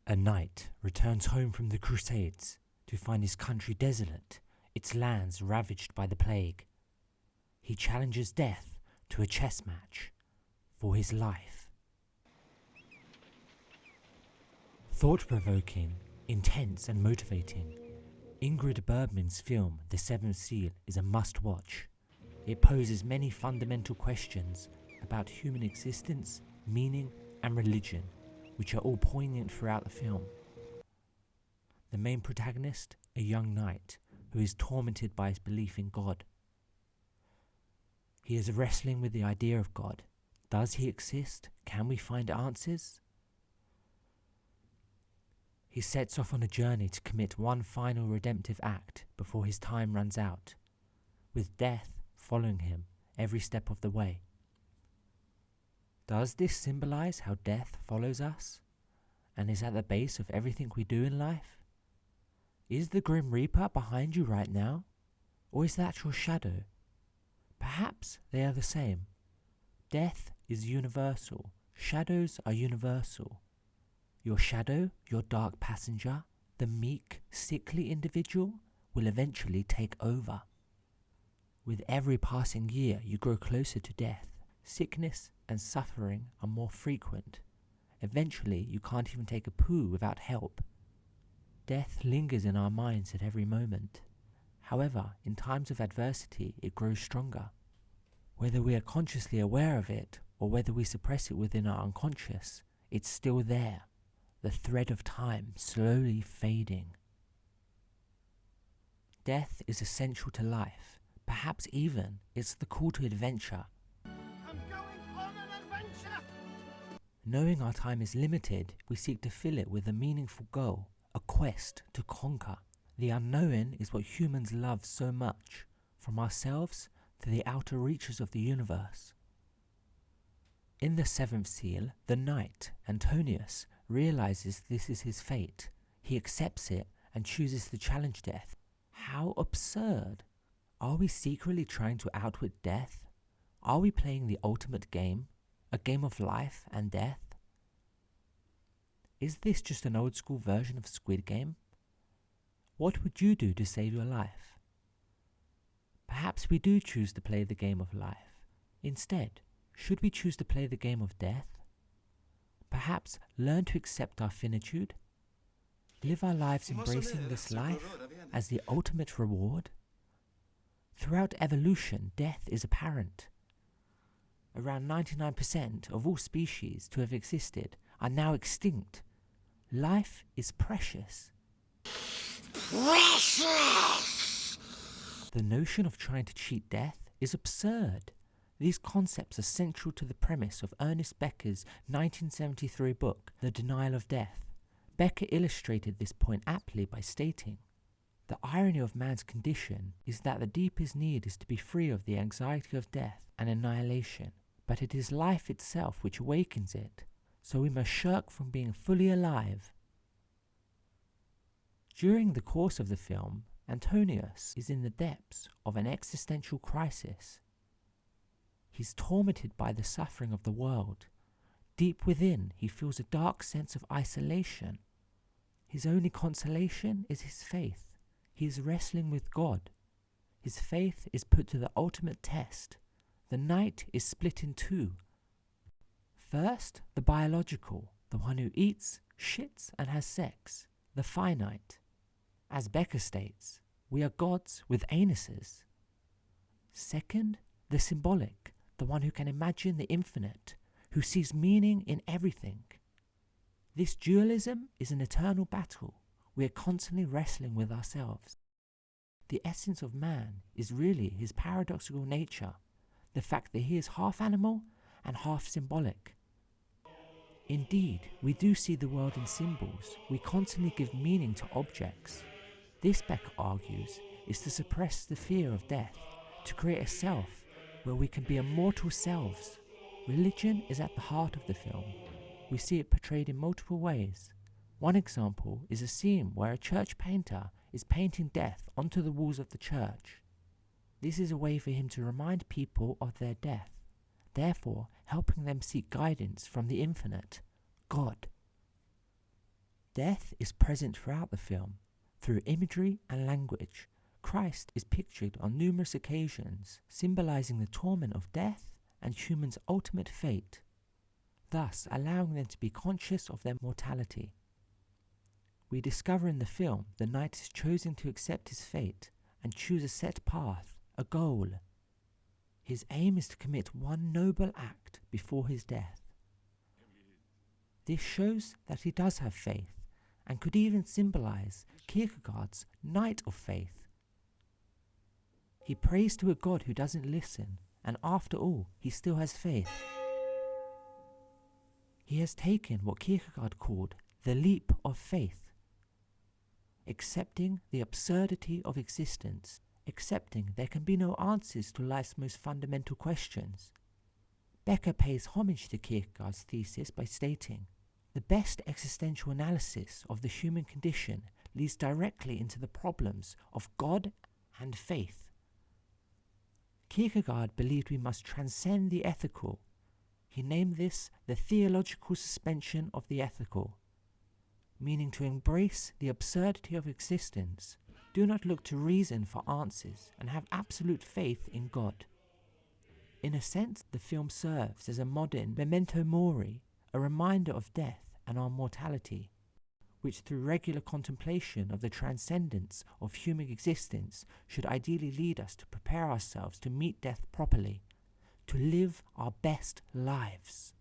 A knight returns home from the Crusades to find his country desolate, its lands ravaged by the plague. He challenges death to a chess match for his life. Thought-provoking, intense and motivating, Ingrid Bergman's film The Seventh Seal is a must-watch. It poses many fundamental questions about human existence, meaning and religion, which are all poignant throughout the film. The main protagonist, a young knight who is tormented by his belief in God. He is wrestling with the idea of God. Does he exist? Can we find answers? He sets off on a journey to commit one final redemptive act before his time runs out, with death following him every step of the way. Does this symbolize how death follows us and is at the base of everything we do in life? Is the Grim Reaper behind you right now, or is that your shadow? Perhaps they are the same. Death is universal. Shadows are universal. Your shadow, your dark passenger, the meek, sickly individual, will eventually take over. With every passing year, you grow closer to death. Sickness and suffering are more frequent. Eventually, you can't even take a poo without help. Death lingers in our minds at every moment. However, in times of adversity, it grows stronger. Whether we are consciously aware of it, or whether we suppress it within our unconscious, it's still there, the thread of time slowly fading. Death is essential to life. Perhaps even it's the call to adventure. I'm going on an adventure! Knowing our time is limited, we seek to fill it with a meaningful goal, a quest to conquer. The unknown is what humans love so much, from ourselves to the outer reaches of the universe. In The Seventh Seal, the knight, Antonius, realizes this is his fate. He accepts it and chooses to challenge death. How absurd! Are we secretly trying to outwit death? Are we playing the ultimate game? A game of life and death? Is this just an old school version of Squid Game? What would you do to save your life? Perhaps we do choose to play the game of life. Instead, should we choose to play the game of death? Perhaps learn to accept our finitude? Live our lives embracing this life as the ultimate reward? Throughout evolution, death is apparent. Around 99% of all species to have existed are now extinct. Life is precious. Precious! The notion of trying to cheat death is absurd. These concepts are central to the premise of Ernest Becker's 1973 book, The Denial of Death. Becker illustrated this point aptly by stating, "The irony of man's condition is that the deepest need is to be free of the anxiety of death and annihilation, but it is life itself which awakens it, so we must shirk from being fully alive." During the course of the film, Antonius is in the depths of an existential crisis. He's tormented by the suffering of the world. Deep within, he feels a dark sense of isolation. His only consolation is his faith. He is wrestling with God. His faith is put to the ultimate test. The knight is split in two. First, the biological, the one who eats, shits, and has sex, the finite. As Becker states, we are gods with anuses. Second, the symbolic, the one who can imagine the infinite, who sees meaning in everything. This dualism is an eternal battle. We are constantly wrestling with ourselves. The essence of man is really his paradoxical nature, the fact that he is half animal and half symbolic. Indeed, we do see the world in symbols. We constantly give meaning to objects. This, Becker argues, is to suppress the fear of death, to create a self where we can be immortal selves. Religion is at the heart of the film. We see it portrayed in multiple ways. One example is a scene where a church painter is painting death onto the walls of the church. This is a way for him to remind people of their death, therefore helping them seek guidance from the infinite, God. Death is present throughout the film. Through imagery and language, Christ is pictured on numerous occasions, symbolizing the torment of death and humans' ultimate fate, thus allowing them to be conscious of their mortality. We discover in the film the knight is choosing to accept his fate and choose a set path, a goal. His aim is to commit one noble act before his death. This shows that he does have faith, and could even symbolize Kierkegaard's Knight of Faith. He prays to a God who doesn't listen, and after all, he still has faith. He has taken what Kierkegaard called the leap of faith, accepting the absurdity of existence, accepting there can be no answers to life's most fundamental questions. Becker pays homage to Kierkegaard's thesis by stating, "The best existential analysis of the human condition leads directly into the problems of God and faith." Kierkegaard believed we must transcend the ethical. He named this the theological suspension of the ethical, meaning to embrace the absurdity of existence. Do not look to reason for answers and have absolute faith in God. In a sense, the film serves as a modern memento mori, a reminder of death and our mortality, which through regular contemplation of the transcendence of human existence should ideally lead us to prepare ourselves to meet death properly, to live our best lives.